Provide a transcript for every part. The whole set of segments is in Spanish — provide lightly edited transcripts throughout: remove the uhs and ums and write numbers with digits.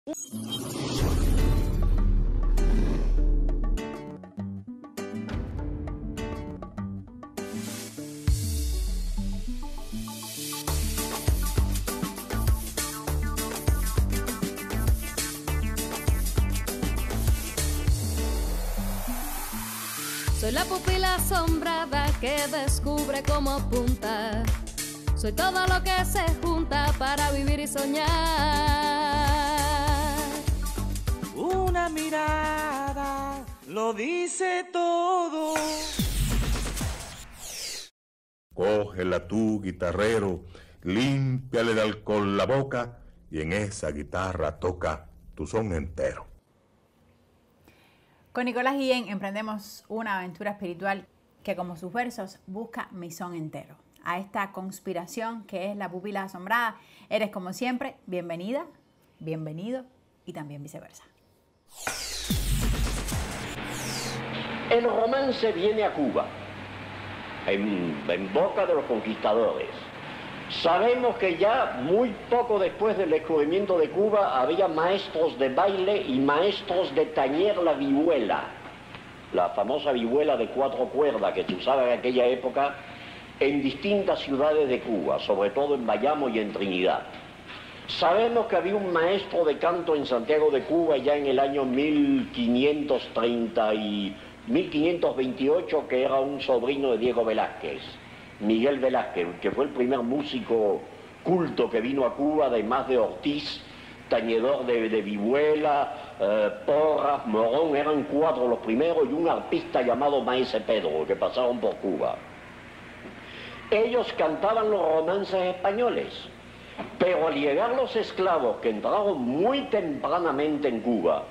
Soy la pupila asombrada que descubre cómo apunta. Soy todo lo que se junta para vivir y soñar. Una mirada lo dice todo. Cógela tú, guitarrero, límpiale de alcohol la boca y en esa guitarra toca tu son entero. Con Nicolás Guillén emprendemos una aventura espiritual que, como sus versos, busca mi son entero. A esta conspiración que es la pupila asombrada, eres como siempre bienvenida, bienvenido y también viceversa. El romance viene a Cuba, en boca de los conquistadores. Sabemos que ya muy poco después del descubrimiento de Cuba había maestros de baile y maestros de tañer la vihuela, la famosa vihuela de 4 cuerdas que se usaba en aquella época en distintas ciudades de Cuba, sobre todo en Bayamo y en Trinidad. Sabemos que había un maestro de canto en Santiago de Cuba ya en el año 1528, que era un sobrino de Diego Velázquez, Miguel Velázquez, que fue el primer músico culto que vino a Cuba, además de Ortiz, tañedor de vihuela, Porras, Morón, eran 4 los primeros, y un arpista llamado Maese Pedro, que pasaron por Cuba. Ellos cantaban los romances españoles, pero al llegar los esclavos, que entraron muy tempranamente en Cuba,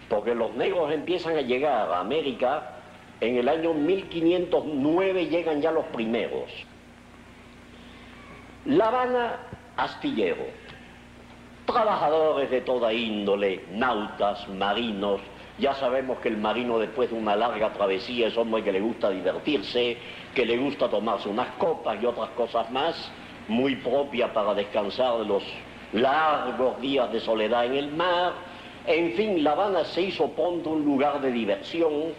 porque los negros empiezan a llegar a América, en el año 1509 llegan ya los primeros. La Habana, astillero, trabajadores de toda índole, nautas, marinos. Ya sabemos que el marino, después de una larga travesía, es hombre que le gusta divertirse, que le gusta tomarse unas copas y otras cosas más, muy propia para descansar de los largos días de soledad en el mar. En fin, La Habana se hizo pronto un lugar de diversión.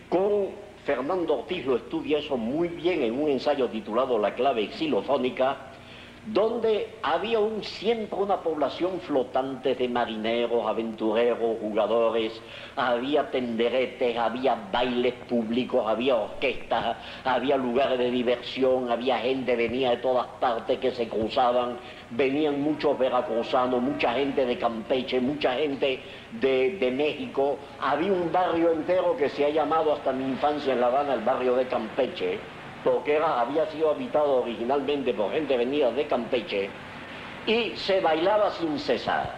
Con Fernando Ortiz lo estudia eso muy bien en un ensayo titulado La clave xilofónica, donde había siempre una población flotante de marineros, aventureros, jugadores, había tenderetes, había bailes públicos, había orquestas, había lugares de diversión, había gente, venía de todas partes que se cruzaban, venían muchos veracruzanos, mucha gente de Campeche, mucha gente de México. Había un barrio entero que se ha llamado hasta mi infancia en La Habana el barrio de Campeche, porque había sido habitado originalmente por gente venida de Campeche, y se bailaba sin cesar.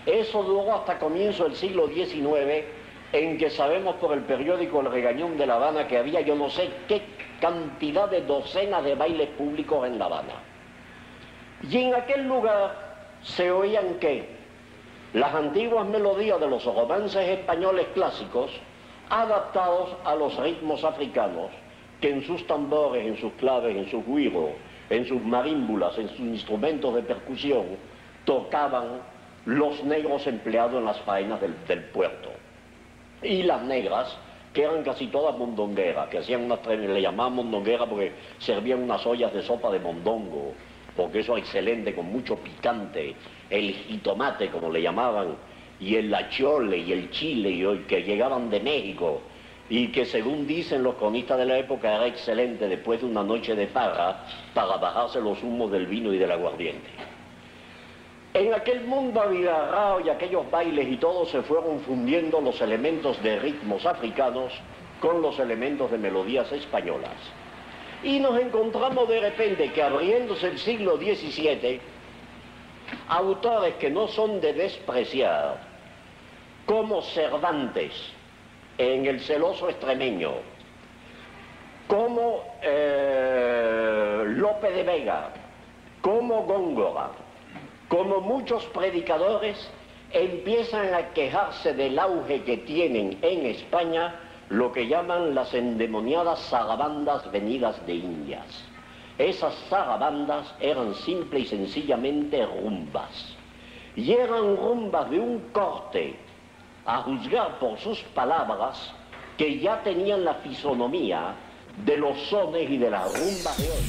Eso duró hasta comienzo del siglo XIX, en que sabemos por el periódico El Regañón de La Habana que había yo no sé qué cantidad de docenas de bailes públicos en La Habana. Y en aquel lugar se oían que las antiguas melodías de los romances españoles clásicos, adaptados a los ritmos africanos, que en sus tambores, en sus claves, en sus güiros, en sus marímbulas, en sus instrumentos de percusión, tocaban los negros empleados en las faenas del puerto. Y las negras, que eran casi todas mondongueras, que hacían le llamaban mondonguera porque servían unas ollas de sopa de mondongo, porque eso era excelente, con mucho picante, el jitomate, como le llamaban, y el achole y el chile, que llegaban de México, y que según dicen los cronistas de la época era excelente después de una noche de farra para bajarse los humos del vino y del aguardiente. En aquel mundo abigarrado y aquellos bailes y todo se fueron fundiendo los elementos de ritmos africanos con los elementos de melodías españolas. Y nos encontramos de repente que, abriéndose el siglo XVII, autores que no son de despreciar, como Cervantes, en El celoso extremeño, como Lope de Vega, como Góngora, como muchos predicadores, empiezan a quejarse del auge que tienen en España lo que llaman las endemoniadas zarabandas venidas de Indias. Esas zarabandas eran simple y sencillamente rumbas. y eran rumbas de un corte, a juzgar por sus palabras, que ya tenían la fisonomía de los sones y de las rumbas de hoy.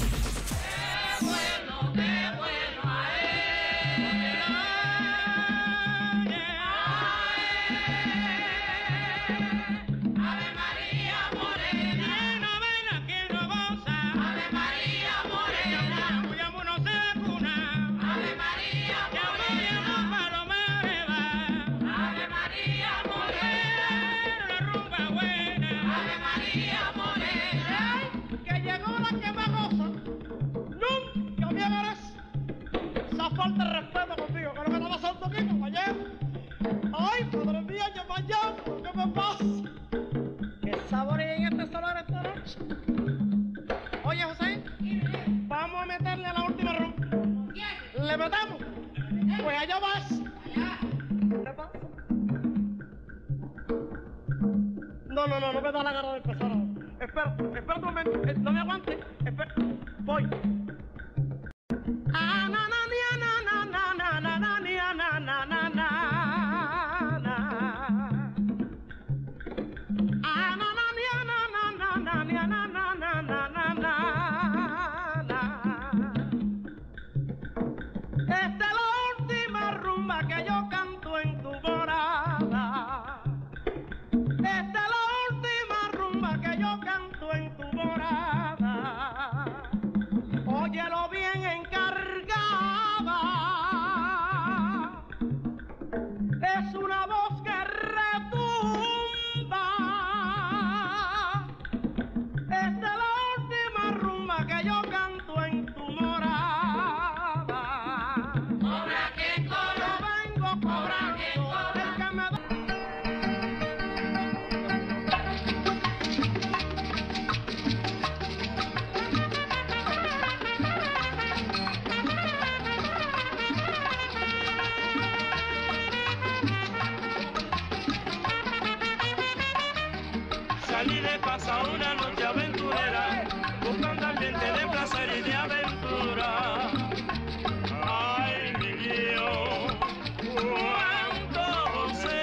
Falta de respeto contigo, que lo que está pasando aquí, compañero. Ay, madre mía, yo mañana, ¿qué me pasa? ¿Qué sabor hay en este salón esta noche? Oye, José, vamos a meterle a la última rumba. ¿Le metemos? Pues allá vas. ¿Qué pasa? No me da la gana de empezar ahora. Espera un momento, no me aguante. Espera, voy. Esta es la última rumba que yo canto en tu morada. Esta es la última rumba que yo canto en tu morada. Óyelo bien encargada. Es una voz que retumba. Esta es la última rumba que yo canto en tu morada. Cobra que cobra. Yo vengo cobrando. El que me da. Salí de casa una noche aventurera, buscando ambiente de placer y de aventura. Ay, mi Dios, cuánto sé.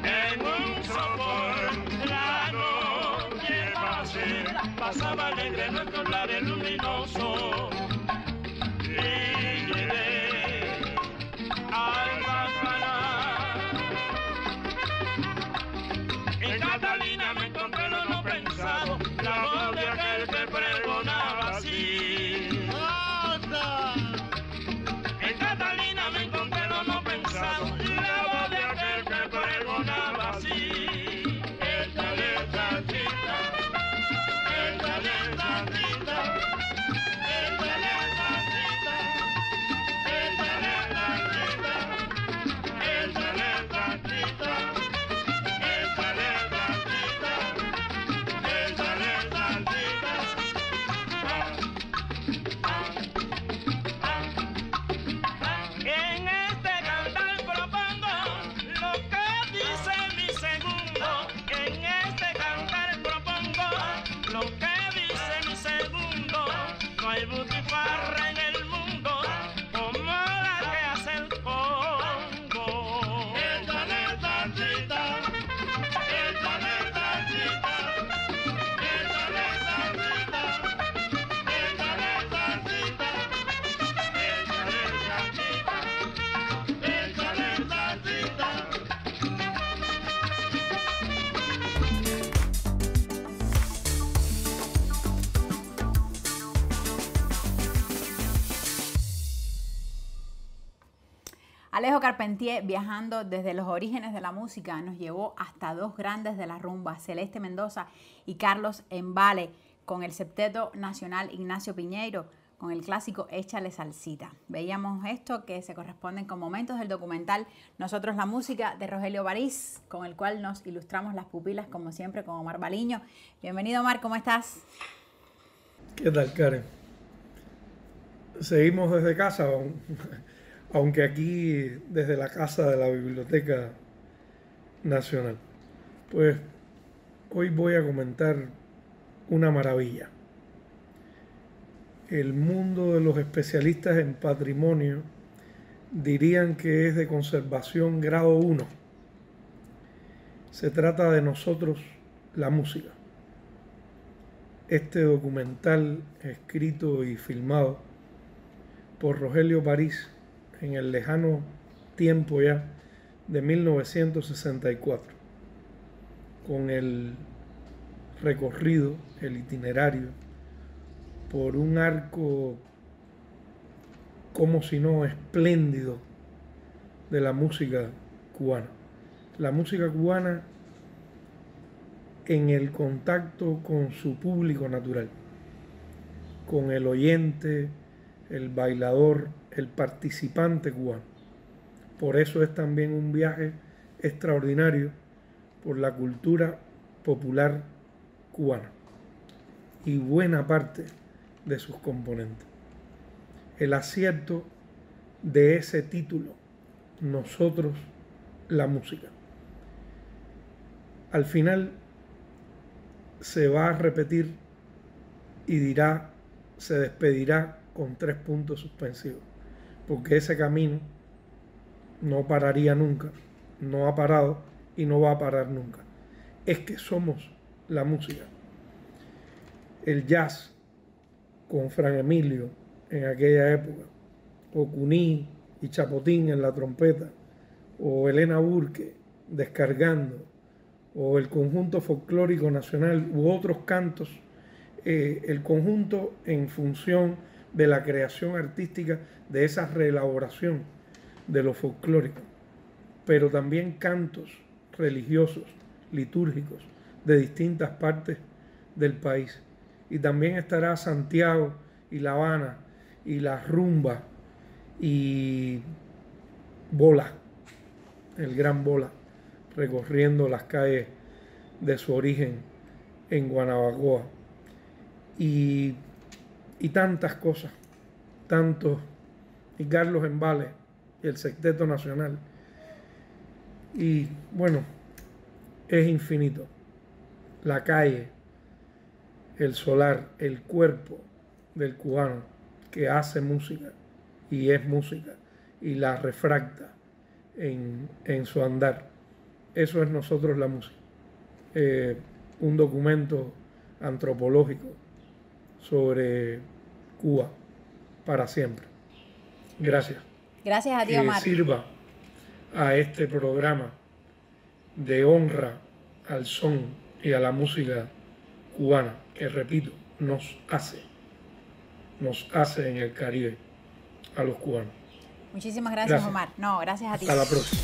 En un sopor la noche pasaba alegre nuestro lares luminoso. Y llegué al Bacaná. En Catalina me encontré lo pensado, la voz de aquel que pregonaba así. En Catalina me encontré lo pensado, la voz de aquel que pregonaba así. Échale salsita, échale salsita, échale salsita, échale salsita, échale salsita. En este cantar propongo lo que dice mi segundo. En este cantar propongo lo que dice mi segundo. No hay butifarra en el mundo como la que hace el Congo. Échale salsita, échale salsita, échale salsita, échale salsita, échale salsita, échale salsita. Alejo Carpentier, viajando desde los orígenes de la música, nos llevó hasta dos grandes de la rumba, Celeste Mendoza y Carlos Embale, con el Septeto Nacional Ignacio Piñeiro, con el clásico Échale Salsita. Veíamos esto que se corresponden con momentos del documental Nosotros la Música de Rogelio Bariz, con el cual nos ilustramos las pupilas, como siempre, con Omar Baliño. Bienvenido, Omar, ¿cómo estás? ¿Qué tal, Karen? Seguimos desde casa, aunque aquí desde la casa de la Biblioteca Nacional. Pues hoy voy a comentar una maravilla. el mundo de los especialistas en patrimonio dirían que es de conservación grado 1. Se trata de nosotros, la música. Este documental, escrito y filmado por Rogelio París en el lejano tiempo ya de 1964, con el recorrido, el itinerario, por un arco, como si no, espléndido de la música cubana. La música cubana en el contacto con su público natural, con el oyente, el bailador, el participante cubano. Por eso es también un viaje extraordinario por la cultura popular cubana y buena parte de sus componentes. El acierto de ese título, nosotros, la música. Al final se va a repetir y dirá, se despedirá con 3 puntos suspensivos, porque ese camino no pararía nunca, no ha parado y no va a parar nunca. Es que somos la música. El jazz con Fran Emilio en aquella época, o Cuní y Chapotín en la trompeta, o Elena Burke descargando, o el conjunto folclórico nacional u otros cantos, el conjunto en función de la creación artística de esa reelaboración de lo folclórico, pero también cantos religiosos, litúrgicos, de distintas partes del país. Y también estará Santiago y La Habana y la rumba y Bola, el gran Bola, recorriendo las calles de su origen en Guanabacoa. Y tantas cosas, tantos, y Carlos Embale, y el Sexteto Nacional. Y bueno, es infinito. La calle, el solar, el cuerpo del cubano que hace música y es música y la refracta en su andar. Eso es nosotros la música. Un documento antropológico sobre Cuba para siempre. Gracias. Gracias a ti, Omar. Que sirva a este programa de honra al son y a la música cubana, que repito, nos hace en el Caribe a los cubanos. Muchísimas gracias, Omar. No, gracias a ti. Hasta la próxima.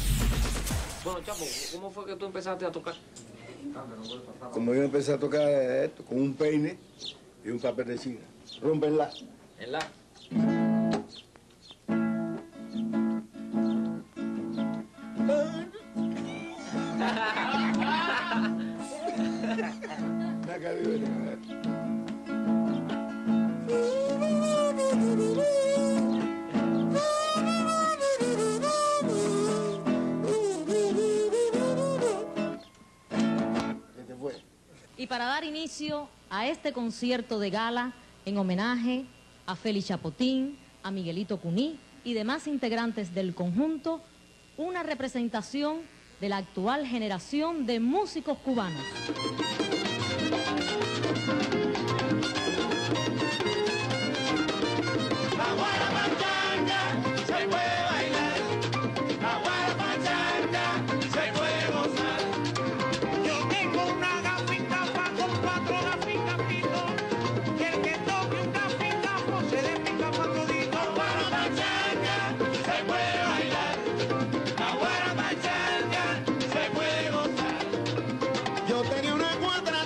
Bueno, Chapo, ¿cómo fue que tú empezaste a tocar? Como yo empecé a tocar esto, con un peine y un papel de china. Rómpenla. ¿En la? Y para dar inicio a este concierto de gala en homenaje a Félix Chapotín, a Miguelito Cuní y demás integrantes del conjunto, una representación de la actual generación de músicos cubanos. Yo tenía una cuadra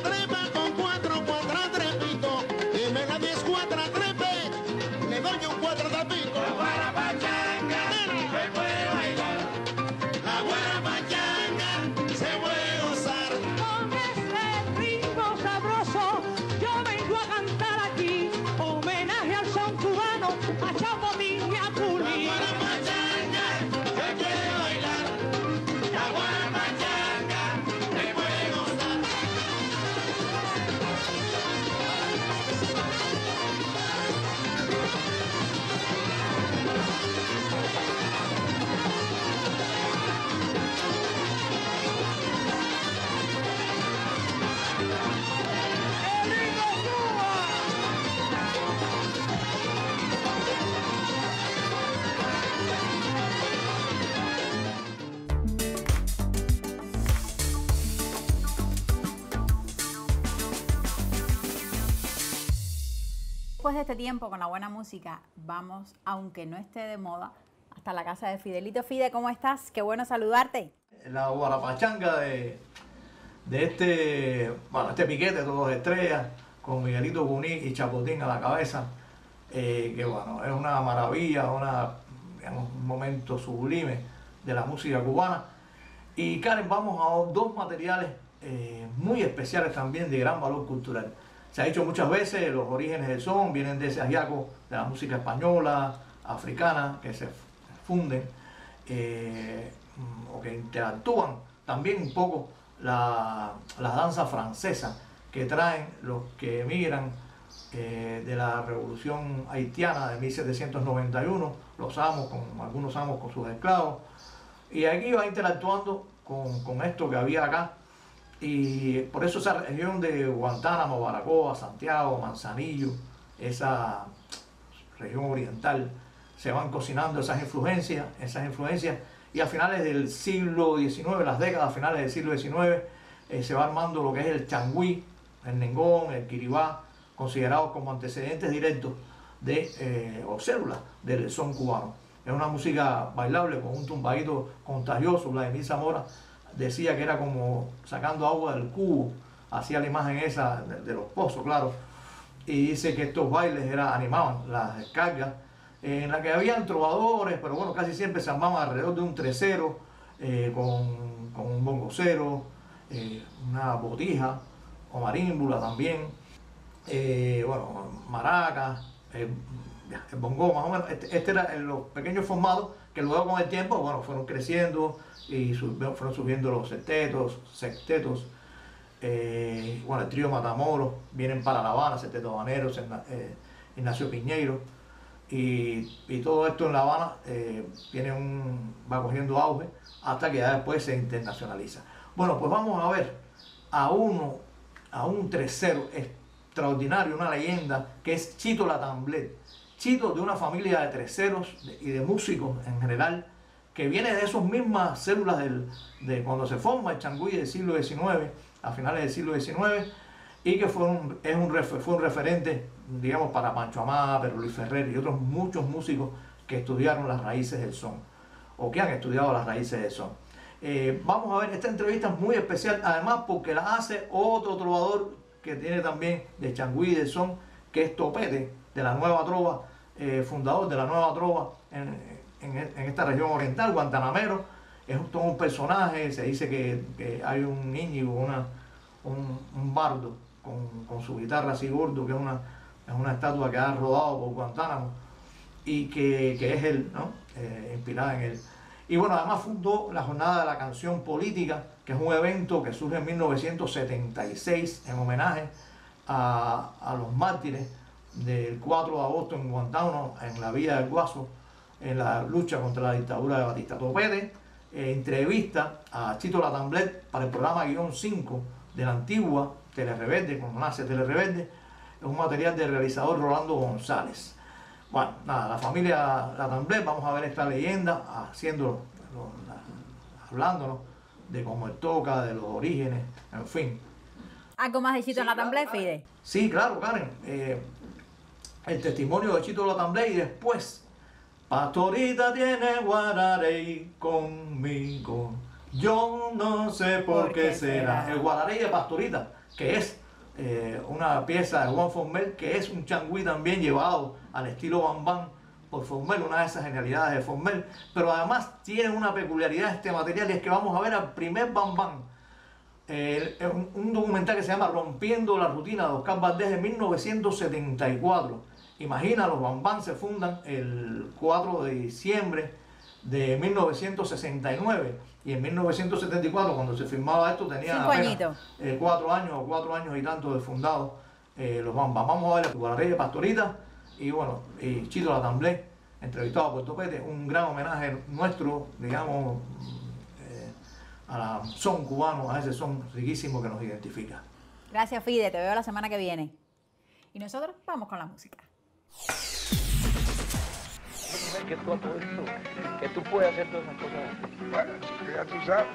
después de este tiempo con la buena música, vamos, aunque no esté de moda, hasta la casa de Fidelito. Fide, ¿cómo estás? Qué bueno saludarte. La guarapachanga de este piquete de Dos Estrellas, con Miguelito Cuní y Chapotín a la cabeza, que bueno, es una maravilla, un momento sublime de la música cubana. Y Karen, vamos a dos materiales muy especiales también, de gran valor cultural. Se ha dicho muchas veces, los orígenes del son vienen de ese ajiaco de la música española, africana, que se funden o que interactúan también un poco las danzas francesas que traen los que emigran de la revolución haitiana de 1791, algunos amos con sus esclavos, y aquí va interactuando con esto que había acá, y por eso esa región de Guantánamo, Baracoa, Santiago, Manzanillo, esa región oriental, se van cocinando esas influencias, y a finales del siglo XIX, las décadas finales del siglo XIX, se va armando lo que es el changüí, el nengón, el quiribá, considerados como antecedentes directos o células del son cubano. Es una música bailable con un tumbadito contagioso. Vladimir Zamora decía que era como sacando agua del cubo, hacía la imagen esa de los pozos, claro, y dice que estos bailes animaban las descargas, en la que habían trovadores, pero bueno, casi siempre se armaban alrededor de un trecero, con un bongocero, una botija o marímbula también, bueno, maracas, el bongó, más o menos. Este era los pequeños formatos que luego con el tiempo, bueno, fueron creciendo y fueron subiendo los sextetos, bueno, el trío Matamoros, vienen para La Habana, Sexteto Habaneros, Ignacio Piñeiro. Y todo esto en La Habana va cogiendo auge hasta que ya después se internacionaliza. Bueno, pues vamos a ver a un trecero extraordinario, una leyenda, que es Chito Latamblet. Chito, de una familia de treceros y de músicos en general, que viene de esas mismas células de cuando se forma el changüí del siglo XIX, a finales del siglo XIX, y que fue un referente, digamos, para Pancho Amá, Luis Ferrer y otros muchos músicos que estudiaron las raíces del son, o que han estudiado las raíces del son. Vamos a ver, esta entrevista es muy especial, además porque la hace otro trovador que tiene también de changüí del son, que es Topete, de la Nueva Trova, fundador de la Nueva Trova en esta región oriental, guantanamero. Es todo un personaje, se dice que hay un Íñigo, un bardo, con su guitarra así gordo, que es una estatua que ha rodado por Guantánamo y que es él, ¿no? Inspirada en él. Y bueno, además fundó la Jornada de la Canción Política, que es un evento que surge en 1976 en homenaje a los mártires del 4 de agosto en Guantánamo, en la Villa del Guaso, en la lucha contra la dictadura de Batista. Topete entrevista a Chito Latamblet para el programa Guión 5 de la antigua Telerebelde, cuando nace Telerebelde. Es un material del realizador Rolando González. Bueno, nada, la familia Latamblet, vamos a ver esta leyenda, hablándonos de cómo él toca, de los orígenes, en fin. ¿Algo más de Chito Latamblet, Fide? Sí, claro, Karen. El testimonio de Chito Latamblet y después, Pastorita tiene guararey conmigo, yo no sé por qué será. El guararey de Pastorita, que es una pieza de Juan Formel, que es un changüí también llevado al estilo bambán por Formel, una de esas genialidades de Formel, pero además tiene una peculiaridad este material, y es que vamos a ver al primer bambán, un documental que se llama Rompiendo la Rutina, de Oscar Valdés, de 1974. Imagina, los bambán se fundan el 4 de diciembre de 1969, y en 1974, cuando se firmaba esto, tenía 4 años y tanto de fundado los bambán. Vamos a ver el guararey de Pastorita y bueno, y Chito Latamblet, entrevistado por Topete, un gran homenaje nuestro, digamos, al son cubano, a ese son riquísimo que nos identifica. Gracias, Fide, te veo la semana que viene. Y nosotros vamos con la música. Que tú a todo esto, que tú puedes hacer todas esas cosas. Bueno, ya tú sabes,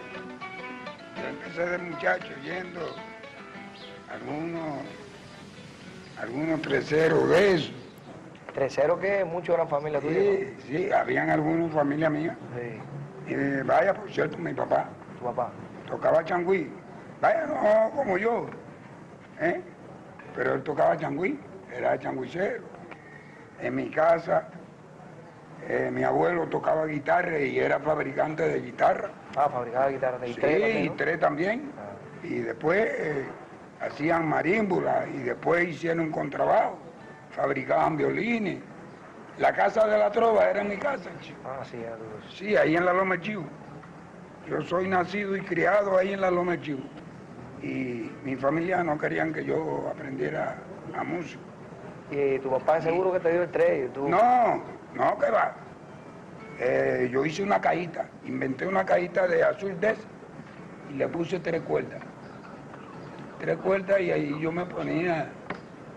yo empecé de muchacho yendo algunos treceros de eso. ¿Tercero qué? Mucho gran familia tuya, Sí, sí, habían algunos familias mías. ¿no? Sí. Y vaya, por cierto, mi papá ¿Tu papá? tocaba changüí. Vaya, no como yo, ¿eh? Pero él tocaba changüí, era changüicero. En mi casa, mi abuelo tocaba guitarra y era fabricante de guitarra. Ah, fabricaba guitarras de Sí, guitarra también, ¿no? tres también. Y después hacían marímbula y después hicieron un contrabajo, fabricaban violines. La casa de la trova era mi casa, chico. Ah, sí, ya tú. Sí, ahí en la Loma del Chivo. Yo soy nacido y criado ahí en la Loma del Chivo. Y mi familia no querían que yo aprendiera a música. ¿Y tu papá es seguro que te dio el 3? ¿Tú? No, que va. Yo hice una cajita, inventé una cajita de azul de esa y le puse 3 cuerdas. 3 cuerdas y ahí yo me ponía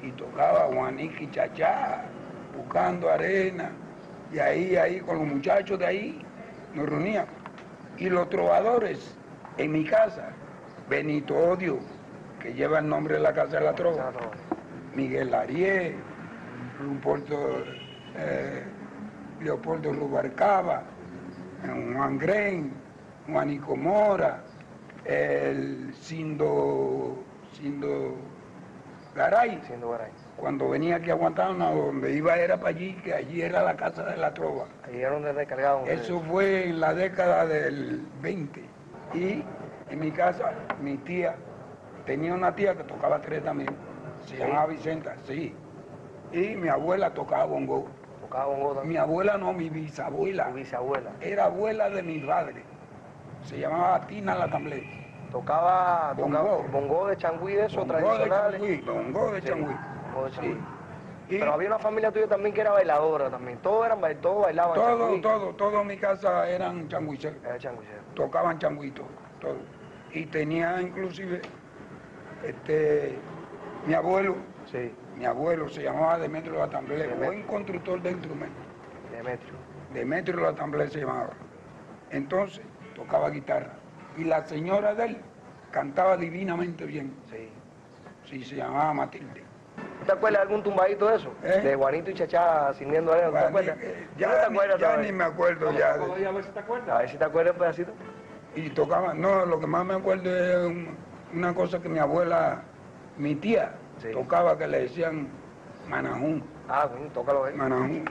y tocaba guaniqui, chachá, buscando arena. Y ahí con los muchachos de ahí nos reuníamos. Y los trovadores en mi casa, Benito Odio, que lleva el nombre de la Casa de la Trova, Miguel Arié, Leopoldo Rubalcaba, Juan Gren, Juanico Mora, el Cindo Garay. Cuando venía aquí a Guantánamo, donde iba era para allí, que allí era la Casa de la Trova. Ahí era donde recargaban. Eso fue en la década del 20. Y en mi casa, mi tía, tenía una tía que tocaba 3 también, se llamaba Vicenta, sí. Y mi abuela tocaba bongo. ¿Tocaba bongo también? Mi abuela no, mi bisabuela. ¿Tu bisabuela? Era abuela de mi padre. Se llamaba Tina La Tamblé. Tocaba bongo de changüí de esos tradicionales. Bongo de changüí. Sí. Pero había una familia tuya también que era bailadora también. Todos bailaban changüí. Todo en mi casa eran changüiceros. Era changüicero. Tocaban changüitos, todo. Y tenía inclusive, mi abuelo, mi abuelo se llamaba Demetrio La Tamblé, buen constructor de instrumentos. Demetrio La Tamblé se llamaba. Entonces, tocaba guitarra. Y la señora de él cantaba divinamente bien. Sí, se llamaba Matilde. ¿Te acuerdas de algún tumbadito de eso? De Juanito y Chachá cindiendo arena, ¿te acuerdas? Ya ni me acuerdo ya. A ver si te acuerdas. A ver si te acuerdas un pedacito. Y tocaba, no, lo que más me acuerdo es una cosa que mi abuela, mi tía, tocaba, que le decían Manajún. Ah, bueno, tócalo ahí. Manajún.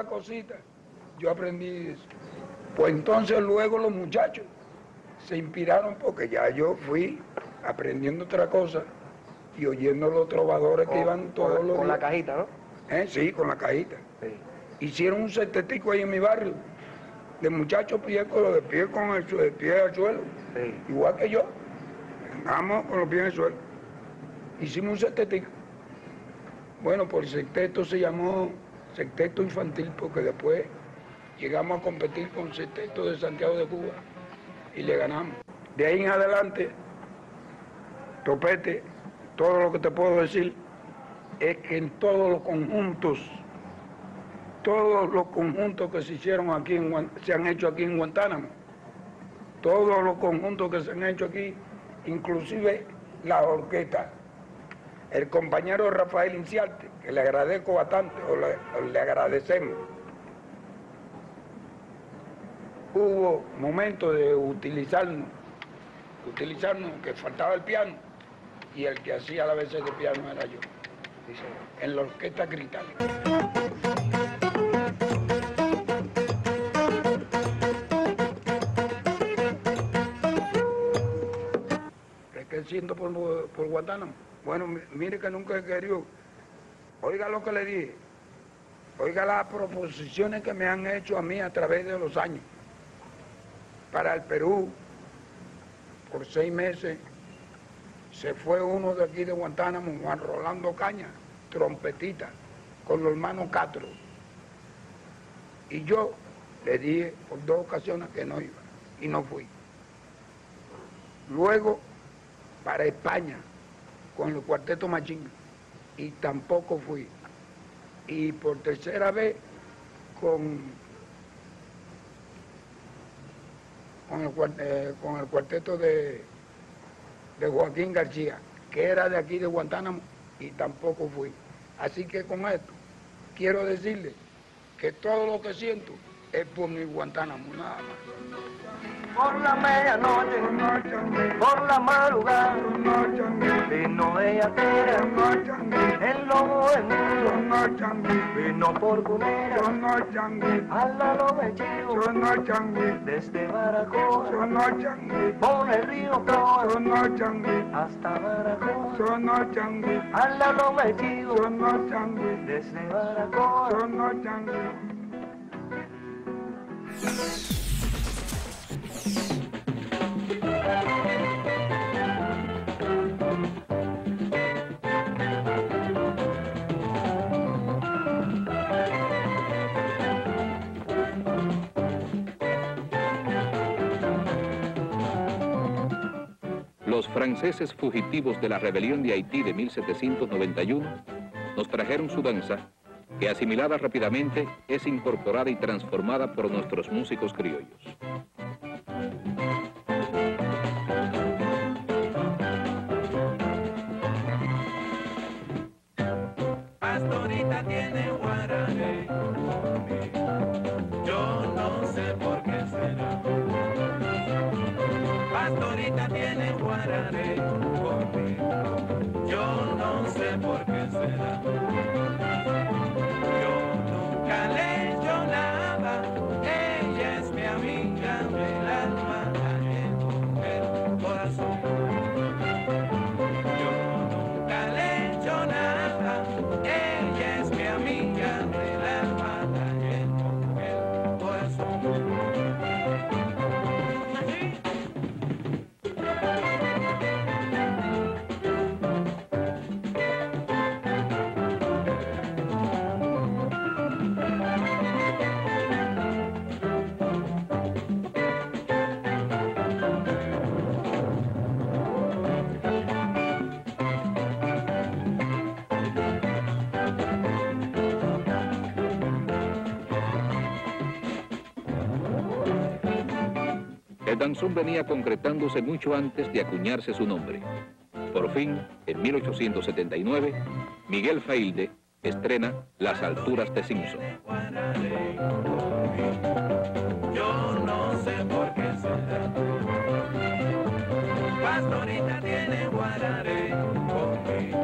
Cosita, yo aprendí eso. Pues entonces luego los muchachos se inspiraron porque ya yo fui aprendiendo otra cosa y oyendo los trovadores que iban todos los días. Con la cajita, ¿no? Sí, con la cajita. Hicieron un setetico ahí en mi barrio de muchachos de pie con el pie al suelo, igual que yo. Vamos con los pies en el suelo. Hicimos un setetico. Bueno, por el sexteto se llamó Sexteto Infantil, porque después llegamos a competir con Sexteto de Santiago de Cuba y le ganamos. De ahí en adelante, Topete, todo lo que te puedo decir es que en todos los conjuntos que se hicieron aquí, se han hecho aquí en Guantánamo, todos los conjuntos que se han hecho aquí, inclusive la orquesta, el compañero Rafael Inciarte, que le agradezco bastante, o le agradecemos. Hubo momentos de utilizarnos, que faltaba el piano, y el que hacía las veces de piano era yo, en la orquesta Cristálica. Creciendo por Guantánamo. Bueno, mire que nunca he querido. Oiga lo que le dije. Oiga las proposiciones que me han hecho a mí a través de los años. Para el Perú, por 6 meses, se fue uno de aquí de Guantánamo, Juan Rolando Caña, trompetista con los hermanos Castro. Y yo le dije por 2 ocasiones que no iba y no fui. Luego para España con el cuarteto Machín y tampoco fui. Y por tercera vez con el cuarteto de Joaquín García, que era de aquí de Guantánamo, y tampoco fui. Así que con esto quiero decirle que todo lo que siento es por mi Guantánamo, nada más. Por la medianoche, por la madrugada, vino ella el lobo del mundo, vino por cunera, al lado de Chivo, desde Baracoa, por el río Proa, hasta Baracoa, al lado de Chivo, desde Baracoa. Los franceses fugitivos de la rebelión de Haití de 1791 nos trajeron su danza, que asimilada rápidamente es incorporada y transformada por nuestros músicos criollos. Pastorita tiene guarané, yo no sé por qué será. Pastorita tiene guarané conmigo, yo no sé por qué será. Yo nunca le he hecho nada, ella es mi amiga del alma, el corazón. Yo nunca le he hecho nada, ella es mi amiga del alma, el corazón. El danzón venía concretándose mucho antes de acuñarse su nombre. Por fin, en 1879, Miguel Failde estrena Las alturas de Simpson. Yo no sé por qué será. Pastorita tiene guararé conmigo,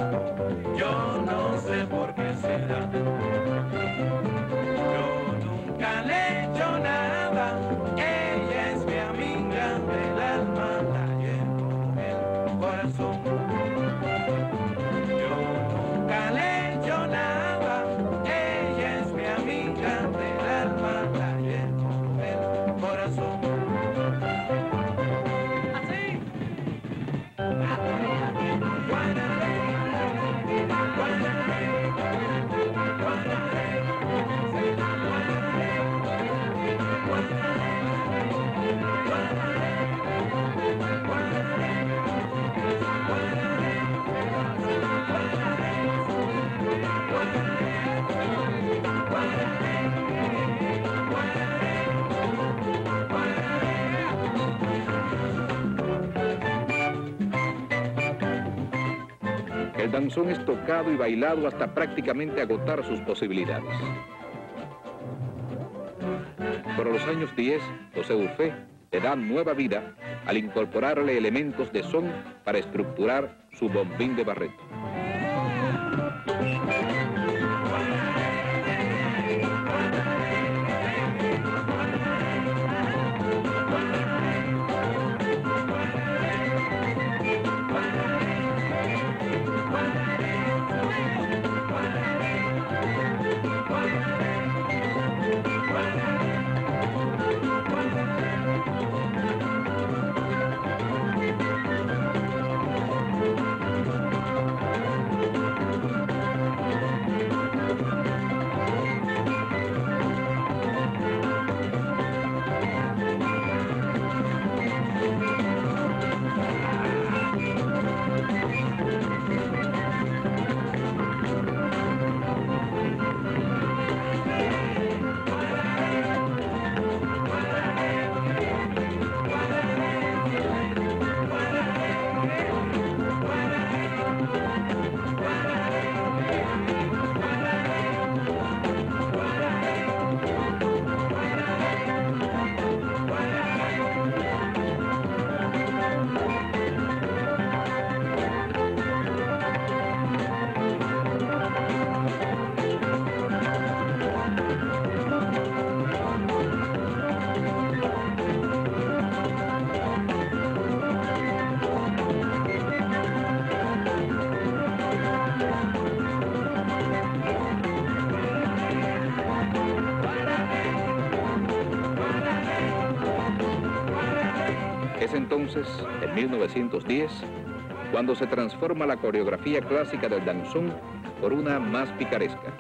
yo no sé por qué será. Yo nunca le he hecho nada, ella es mi amiga del alma, la llevo en el corazón. Yo nunca le he hecho nada, ella es mi amiga del alma, la llevo en el corazón. Así. El danzón es tocado y bailado hasta prácticamente agotar sus posibilidades. Por los años 10, José Urfé le da nueva vida al incorporarle elementos de son para estructurar su bombín de Barreto. Es entonces, en 1910, cuando se transforma la coreografía clásica del danzón por una más picaresca.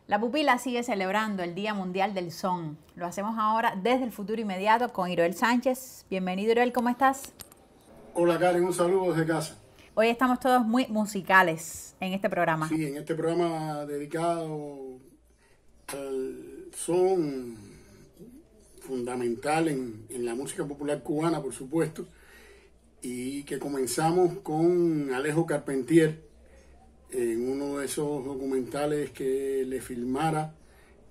La Pupila sigue celebrando el Día Mundial del Son. Lo hacemos ahora desde el futuro inmediato con Iroel Sánchez. Bienvenido, Iroel, ¿cómo estás? Hola, Karen, un saludo desde casa. Hoy estamos todos muy musicales en este programa. Sí, en este programa dedicado al son fundamental en la música popular cubana, por supuesto, y que comenzamos con Alejo Carpentier, en uno de esos documentales que le filmara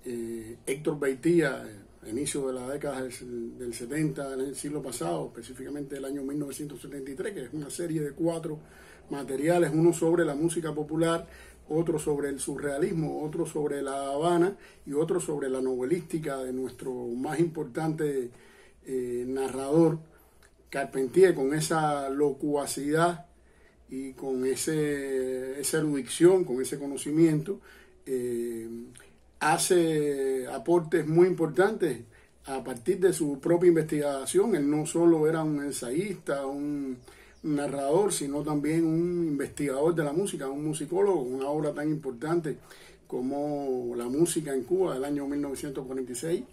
Héctor Beitía a inicio de la década del 70 del siglo pasado, específicamente del año 1973, que es una serie de 4 materiales, uno sobre la música popular, otro sobre el surrealismo, otro sobre La Habana y otro sobre la novelística de nuestro más importante narrador, Carpentier, con esa locuacidad y con esa erudición, con ese conocimiento, hace aportes muy importantes a partir de su propia investigación. Él no solo era un ensayista, un narrador, sino también un investigador de la música, un musicólogo, una obra tan importante como La música en Cuba del año 1946,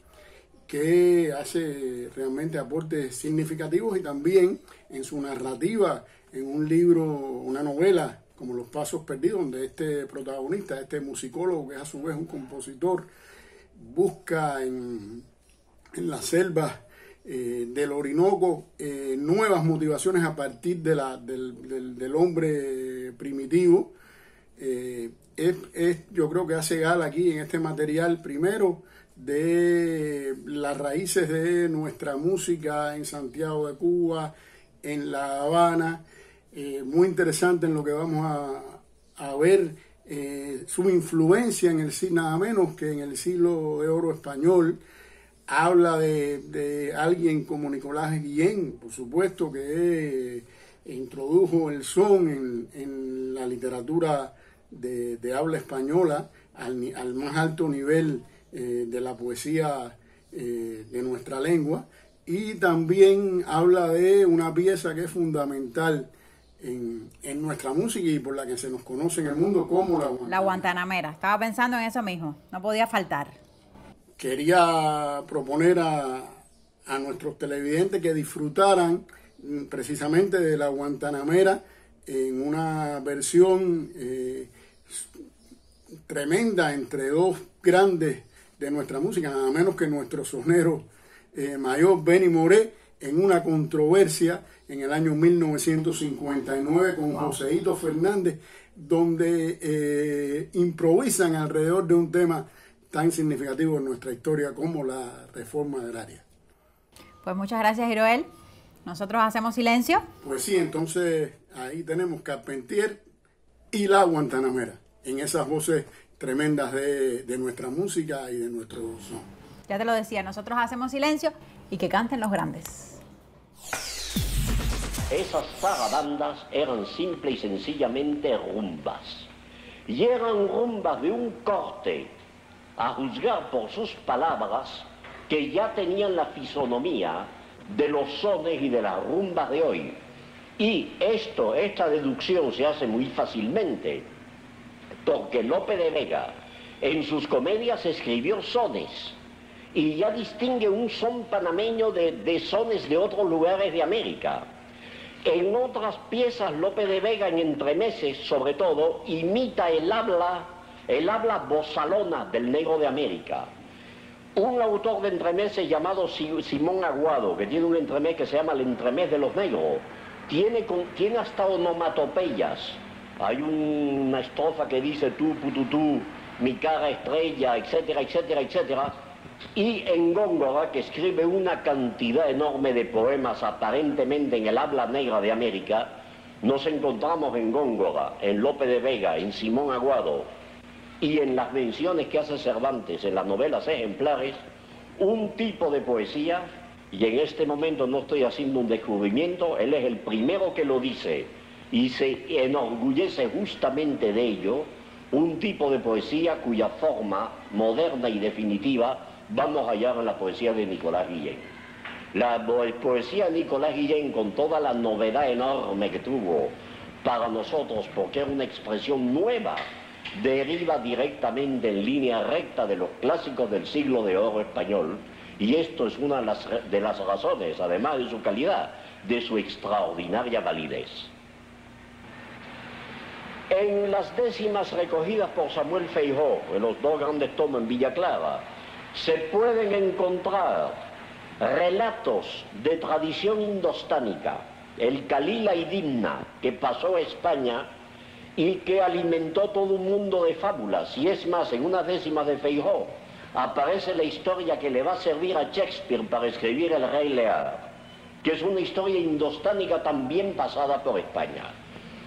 que hace realmente aportes significativos, y también en su narrativa, en un libro, una novela como Los Pasos Perdidos, donde este protagonista, este musicólogo, que es a su vez un compositor, busca en las selvas del Orinoco nuevas motivaciones a partir de del hombre primitivo. Yo creo que hace gala aquí en este material, primero, de las raíces de nuestra música en Santiago de Cuba, en La Habana. Muy interesante en lo que vamos a ver su influencia en el nada menos que en el siglo de oro español. Habla de alguien como Nicolás Guillén, por supuesto, que introdujo el son en la literatura de habla española al más alto nivel de la poesía de nuestra lengua. Y también habla de una pieza que es fundamental en nuestra música y por la que se nos conoce en el mundo como la Guantanamera. Estaba pensando en eso mismo, no podía faltar. Quería proponer a nuestros televidentes que disfrutaran precisamente de la Guantanamera en una versión tremenda entre dos grandes de nuestra música, nada menos que nuestro sonero mayor Benny Moré, en una controversia en el año 1959 con Joseito Fernández, donde improvisan alrededor de un tema tan significativo en nuestra historia como la reforma agraria. Pues muchas gracias, Iroel. Nosotros hacemos silencio. Pues sí, entonces ahí tenemos Carpentier y la Guantanamera, en esas voces tremendas de nuestra música y de nuestro son. Ya te lo decía, nosotros hacemos silencio y que canten los grandes. Esas zarabandas eran simple y sencillamente rumbas. Y eran rumbas de un corte, a juzgar por sus palabras, que ya tenían la fisonomía de los sones y de las rumbas de hoy. Y esta deducción se hace muy fácilmente, porque Lope de Vega en sus comedias escribió sones, y ya distingue un son panameño de sones de otros lugares de América. En otras piezas, Lope de Vega, en entremeses sobre todo, imita el habla bozalona del negro de América. Un autor de entremeses llamado Simón Aguado, que tiene un entremés que se llama El Entremés de los Negros, tiene hasta onomatopeyas Hay una estrofa que dice tú, pututú, mi cara estrella, etcétera, etcétera, etcétera. Y en Góngora, que escribe una cantidad enorme de poemas aparentemente en el habla negra de América, nos encontramos en Góngora, en Lope de Vega, en Simón Aguado y en las menciones que hace Cervantes en las novelas ejemplares, un tipo de poesía, y en este momento no estoy haciendo un descubrimiento, él es el primero que lo dice y se enorgullece justamente de ello, un tipo de poesía cuya forma moderna y definitiva vamos a hallar en la poesía de Nicolás Guillén. La poesía de Nicolás Guillén, con toda la novedad enorme que tuvo para nosotros, porque era una expresión nueva, deriva directamente en línea recta de los clásicos del siglo de oro español, y esto es una de las razones, además de su calidad, de su extraordinaria validez. En las décimas recogidas por Samuel Feijó, en los 2 grandes tomos en Villa Clara, se pueden encontrar relatos de tradición indostánica, el Kalila y Dimna, que pasó a España y que alimentó todo un mundo de fábulas. Y es más, en unas décimas de Feijó aparece la historia que le va a servir a Shakespeare para escribir El Rey Lear, que es una historia indostánica también pasada por España.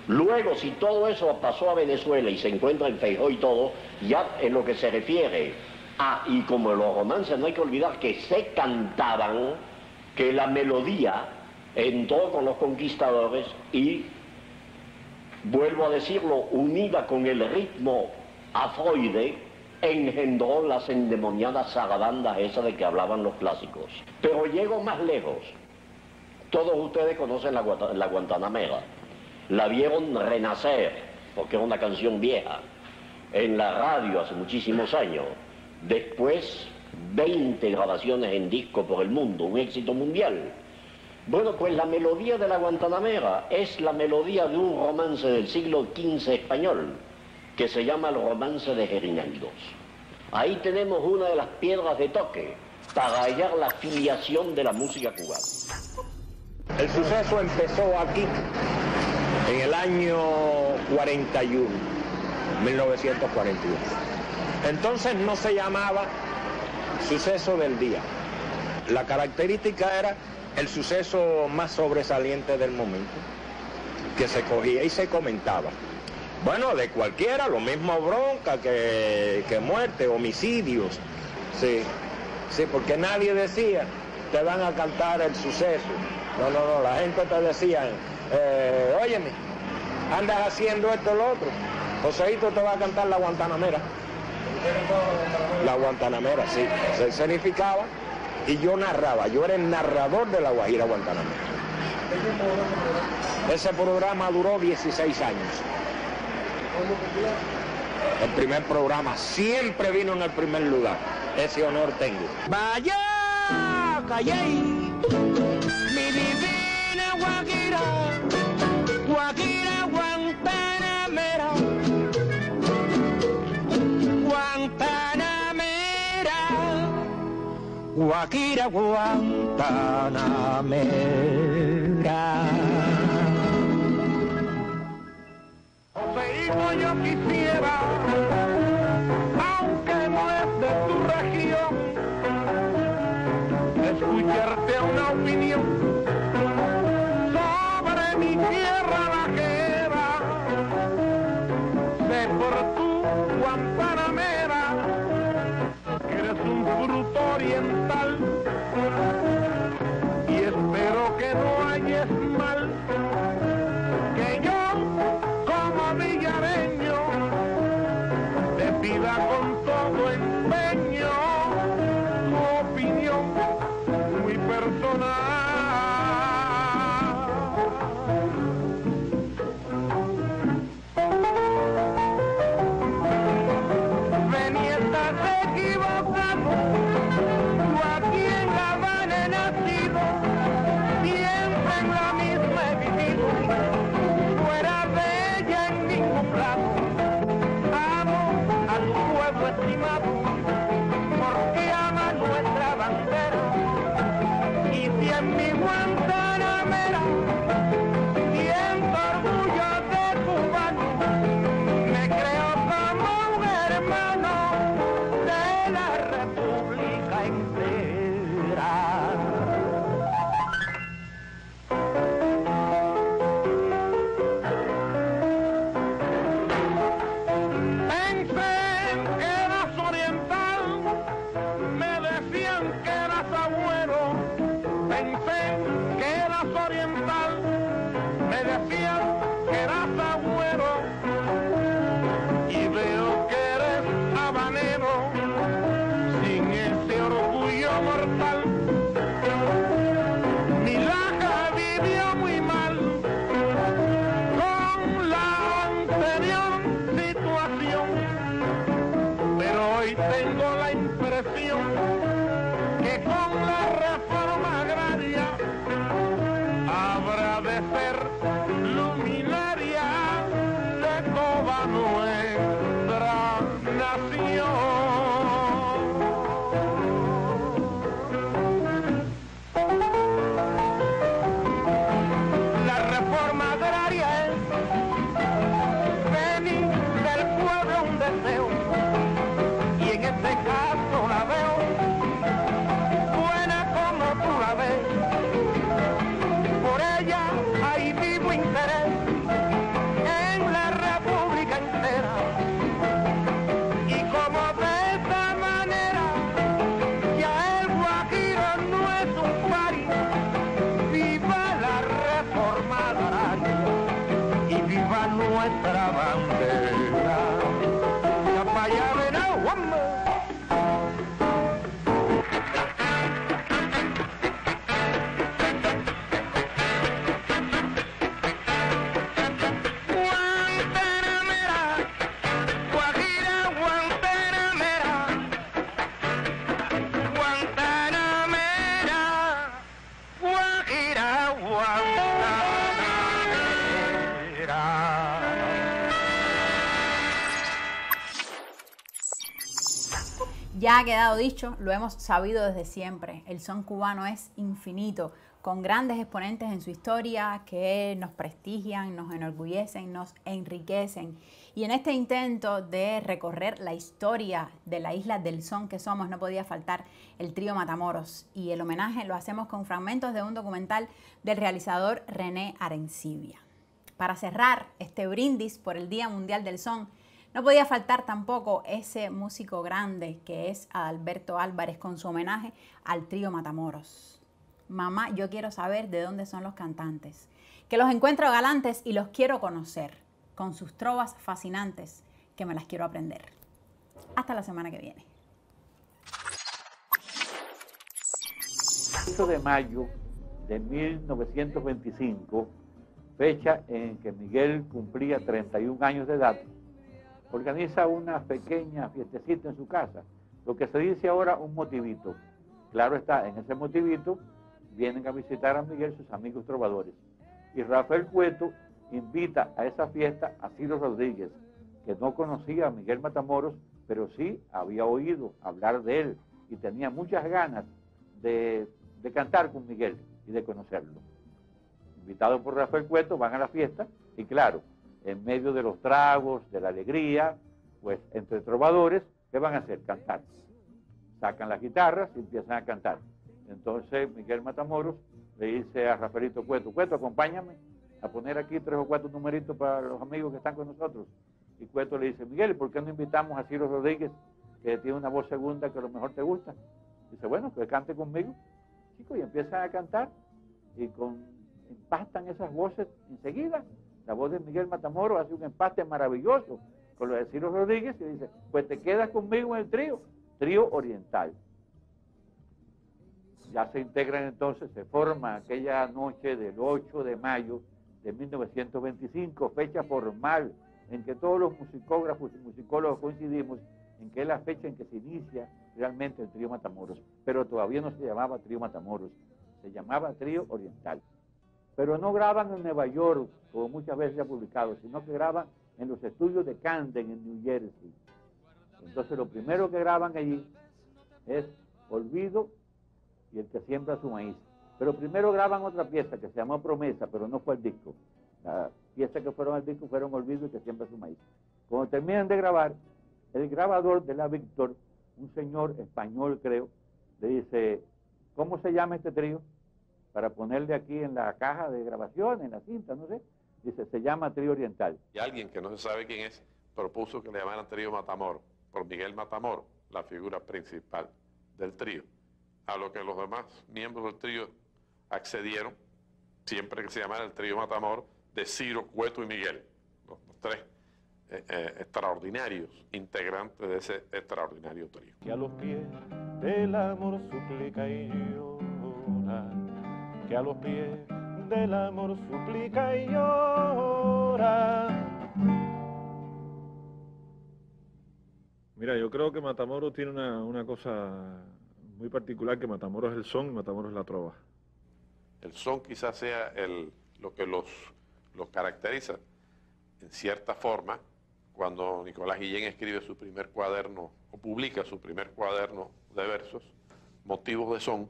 Luego, si todo eso pasó a Venezuela y se encuentra en Feijó y todo, ya en lo que se refiere y como los romances no hay que olvidar que se cantaban, que la melodía entró con los conquistadores y, vuelvo a decirlo, unida con el ritmo afroide, engendró las endemoniadas zarabandas esas de que hablaban los clásicos. Pero llego más lejos. Todos ustedes conocen la Guantanamera. La vieron renacer, porque era una canción vieja, en la radio hace muchísimos años. Después, 20 grabaciones en disco por el mundo, un éxito mundial. Bueno, pues la melodía de la Guantanamera es la melodía de un romance del siglo XV español, que se llama el romance de Gerineldos. Ahí tenemos una de las piedras de toque para hallar la filiación de la música cubana. El suceso empezó aquí en el año 41, 1941. Entonces no se llamaba suceso del día. La característica era el suceso más sobresaliente del momento, que se cogía y se comentaba. Bueno, de cualquiera, lo mismo bronca que muerte, homicidios. Sí, sí, porque nadie decía, te van a cantar el suceso. No, la gente te decía, óyeme, andas haciendo esto o lo otro, Joseito te va a cantar la Guantanamera. La Guantanamera, sí, se significaba, y yo narraba, yo era el narrador de la Guajira Guantanamera. Ese programa duró 16 años. El primer programa siempre vino en el primer lugar. Ese honor tengo. Vaya, callé, mi divina Guajira, Guajira Guantanamera, Guantanamera, Guajira Guantanamera. Joseito, yo quisiera, aunque no es de tu región, escucharte una opinión sobre mi tierra vaquera. Sé por tu Guantanamera que eres un fruto oriental, y espero que no halles mal que yo, como villareño, tengo la impresión que con la reforma agraria habrá de ser luminaria de toda nuestra nación. La reforma agraria es venir del pueblo un deseo, y en este caso la veo buena como tú la ves. Por ella hay vivo interés en la república entera, y como de esta manera ya el Guajiro no es un pari. Viva la reforma agraria y viva nuestra bandera. Ya pa' allá ven a Guamba. Guantanamera, Guajira, Guantanamera, Guantanamera, Guajira, Guantanamera. Ya ha quedado dicho, lo hemos sabido desde siempre. El son cubano es infinito, con grandes exponentes en su historia que nos prestigian, nos enorgullecen, nos enriquecen. Y en este intento de recorrer la historia de la isla del son que somos, no podía faltar el trío Matamoros. Y el homenaje lo hacemos con fragmentos de un documental del realizador René Arencibia. Para cerrar este brindis por el Día Mundial del Son, no podía faltar tampoco ese músico grande que es Adalberto Álvarez con su homenaje al trío Matamoros. Mamá, yo quiero saber de dónde son los cantantes, que los encuentro galantes y los quiero conocer, con sus trovas fascinantes, que me las quiero aprender. Hasta la semana que viene. 8 de mayo de 1925, fecha en que Miguel cumplía 31 años de edad, organiza una pequeña fiestecita en su casa, lo que se dice ahora un motivito. Claro está, en ese motivito vienen a visitar a Miguel sus amigos trovadores. Y Rafael Cueto invita a esa fiesta a Ciro Rodríguez, que no conocía a Miguel Matamoros, pero sí había oído hablar de él y tenía muchas ganas de cantar con Miguel y de conocerlo. Invitados por Rafael Cueto, van a la fiesta y claro, en medio de los tragos, de la alegría, pues entre trovadores, ¿qué van a hacer? Cantar. Sacan las guitarras y empiezan a cantar. Entonces Miguel Matamoros le dice a Rafaelito Cueto, Cueto, acompáñame a poner aquí 3 o 4 numeritos para los amigos que están con nosotros. Y Cueto le dice, Miguel, ¿por qué no invitamos a Ciro Rodríguez, que tiene una voz segunda que a lo mejor te gusta? Dice, bueno, que cante conmigo. Chicos, y empiezan a cantar y empastan esas voces enseguida. La voz de Miguel Matamoros hace un empaste maravilloso con lo de Ciro Rodríguez y dice, pues te quedas conmigo en el trío oriental. Ya se integran entonces, se forma aquella noche del 8 de mayo de 1925, fecha formal en que todos los musicógrafos y musicólogos coincidimos en que es la fecha en que se inicia realmente el trío Matamoros, pero todavía no se llamaba trío Matamoros, se llamaba trío oriental. Pero no graban en Nueva York, como muchas veces se ha publicado, sino que graban en los estudios de Camden, en New Jersey. Entonces lo primero que graban allí es Olvido y El que siembra su maíz. Pero primero graban otra pieza que se llamó Promesa, pero no fue el disco. La pieza que fueron al disco fueron Olvido y El que siembra su maíz. Cuando terminan de grabar, el grabador de la Víctor, un señor español creo, le dice, ¿cómo se llama este trío? Para ponerle aquí en la caja de grabación, en la cinta, no sé. Dice, se llama Trío Oriental. Y alguien que no se sabe quién es, propuso que le llamaran Trío Matamoros, por Miguel Matamoros, la figura principal del trío. A lo que los demás miembros del trío accedieron, siempre que se llamara el Trío Matamoros, de Ciro, Cueto y Miguel, los 3 extraordinarios integrantes de ese extraordinario trío. Que a los pies del amor suplica y llora, que a los pies del amor suplica y llora. Mira, yo yo creo que Matamoros tiene una cosa muy particular, que Matamoros es el son y Matamoros es la trova. El son quizás sea lo que los caracteriza. En cierta forma, cuando Nicolás Guillén escribe su primer cuaderno, o publica su primer cuaderno de versos, Motivos de Son,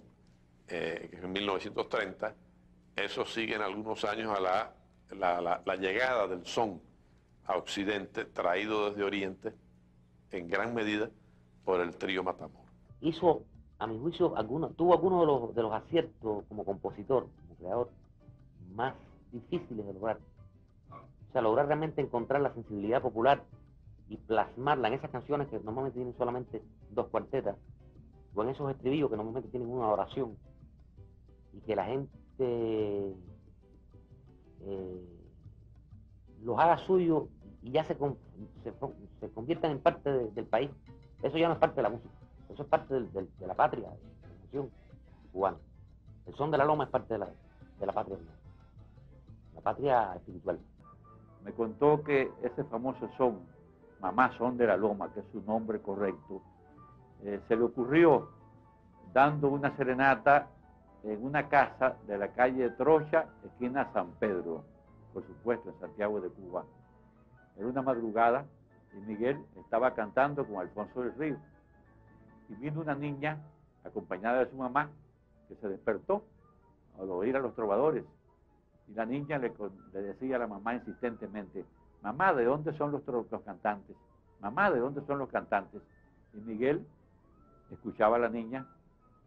que es en 1930, eso sigue en algunos años a la llegada del son a Occidente, traído desde Oriente, en gran medida por el trío Matamoros. Hizo, a mi juicio, tuvo algunos de los aciertos como compositor, como creador, más difíciles de lograr. O sea, lograr realmente encontrar la sensibilidad popular y plasmarla en esas canciones que normalmente tienen solamente 2 cuartetas, o en esos estribillos que normalmente tienen una oración, y que la gente los haga suyo y ya se conviertan en parte del país. Eso ya no es parte de la música, eso es parte de la patria, de la nación cubana. El son de la loma es parte de la patria, la patria espiritual. Me contó que ese famoso son, Mamá Son de la Loma, que es su nombre correcto, se le ocurrió dando una serenata en una casa de la calle Trocha, esquina San Pedro, por supuesto, en Santiago de Cuba. Era una madrugada y Miguel estaba cantando con Alfonso del Río. Y vino una niña, acompañada de su mamá, que se despertó al oír a los trovadores. Y la niña le decía a la mamá insistentemente: mamá, ¿de dónde son los cantantes? Mamá, ¿de dónde son los cantantes? Y Miguel escuchaba a la niña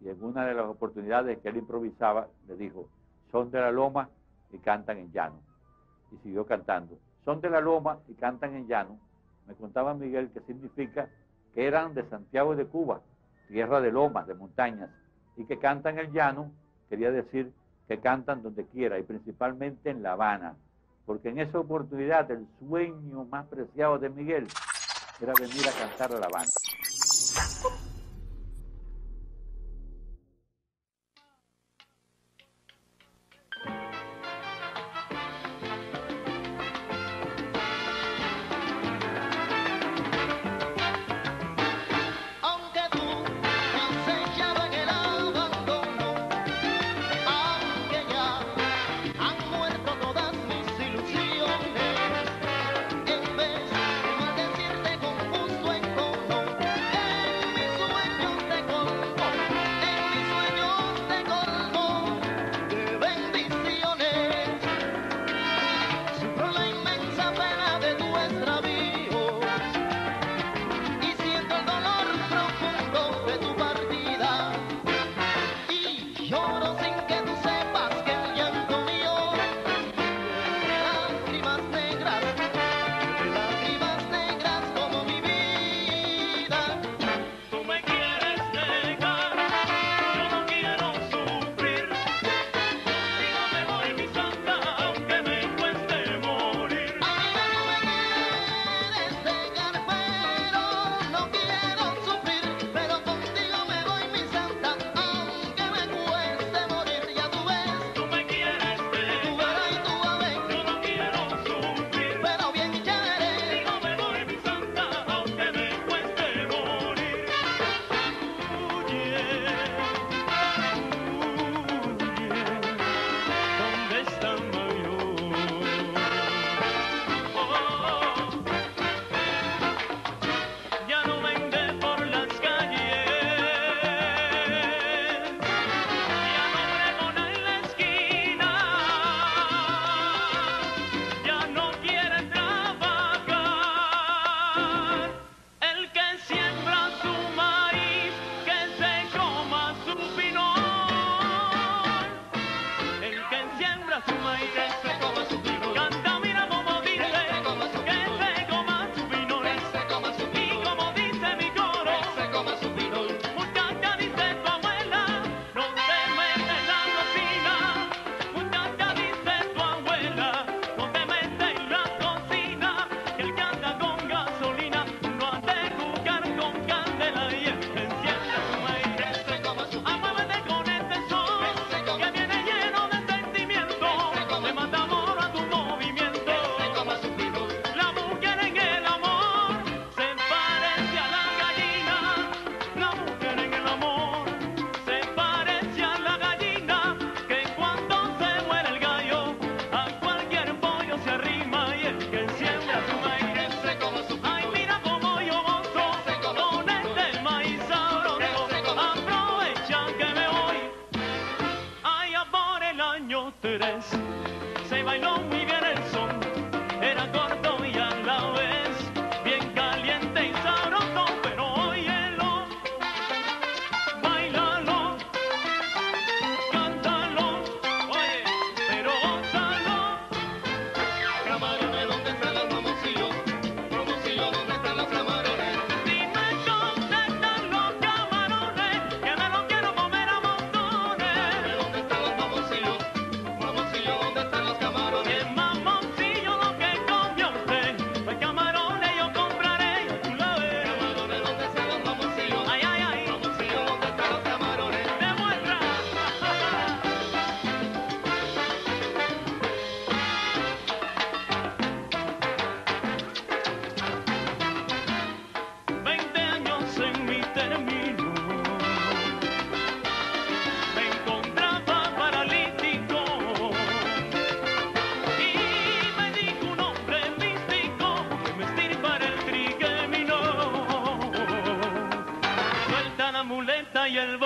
y en una de las oportunidades que él improvisaba le dijo: son de la loma y cantan en llano. Y siguió cantando. Son de la loma y cantan en llano. Me contaba Miguel que significa que eran de Santiago de Cuba, tierra de lomas, de montañas, y que cantan el llano quería decir que cantan donde quiera y principalmente en La Habana, porque en esa oportunidad el sueño más preciado de Miguel era venir a cantar a La Habana. En vez de maldecirte con gusto en cono,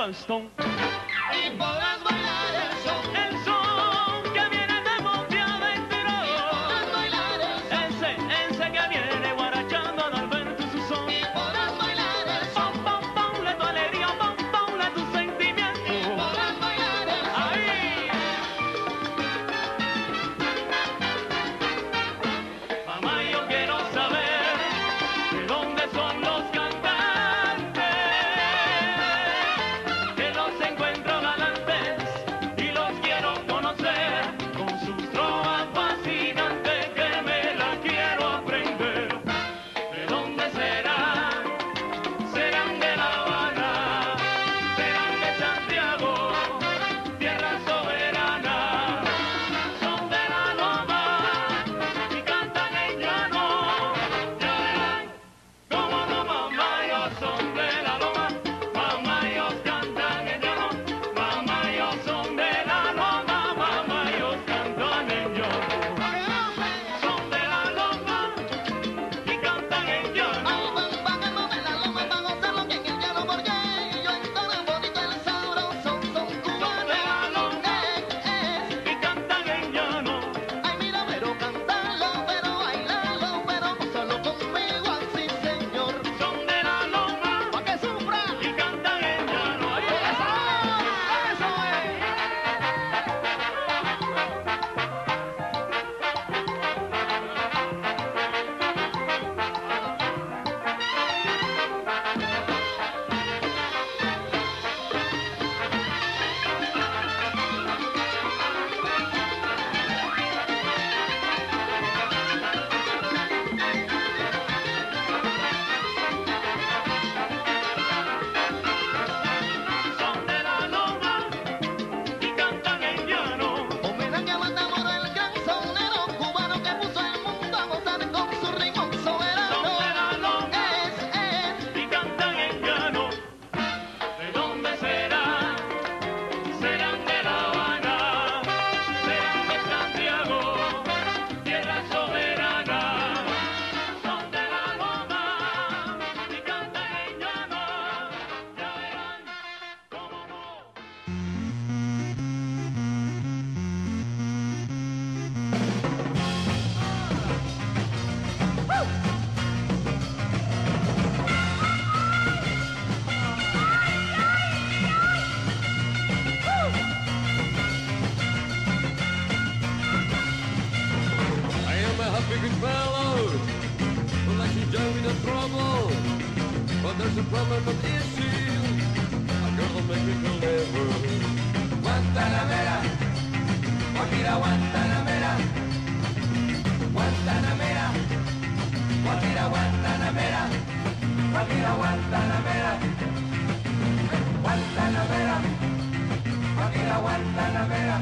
Charleston. Y podrás bailar el son Que viene de Monte Adentro. Y podrás bailar el son Ese que viene guarachando al Alberto y su son. Y podrás bailar el son Ponle tu alegría, ponle tu sentimiento. Y podrás bailar el son Ahí. Mamá, yo quiero saber de dónde son los cantantes, que los encuentro galantes y los quiero conocer, con sus trovas fascinantes que me las quiero aprender. ¿De dónde serán? Serán de La Habana, serán de Santiago, tierra soberana, son de la loma y cantan en llano. Ya verán cómo no, mamá, ellos son de la loma, mamá, ellos cantan en llano, mamá, ellos son de la loma, mamá, ellos cantan en llano. Son de la loma y cantan en llano. Vámonos de la loma para gozar lo que en el llano, porque ellos entonan bonito el sabroso, son cubanos. Y cantan en llano. Ay, mira, pero cantarlo, pero bailarlo, pero gózalo conmigo así, señor. Son de la loma Pa' que sufra. y cantan en llano. Ahí está. Eso es. Son de la loma y cantan en llano. Homenaje a Matamoros, el gran sonero cubano que puso el mundo a gozar con su ritmo soberano. Son de la loma Es. y cantan en llano. ¿De dónde serán? Serán de La Habana, serán de Santiago, tierra soberana. Son de la loma y cantan en llano. Ya verán cómo no. I am a happy good fellow, but like you join me no trouble. But there's a problem of issue, a girl will make me feel never. Guantanamera, Guajira Guantanamera, Guantanamera, Guajira Guantanamera, Guajira Guantanamera, Guantanamera, Guajira Guantanamera.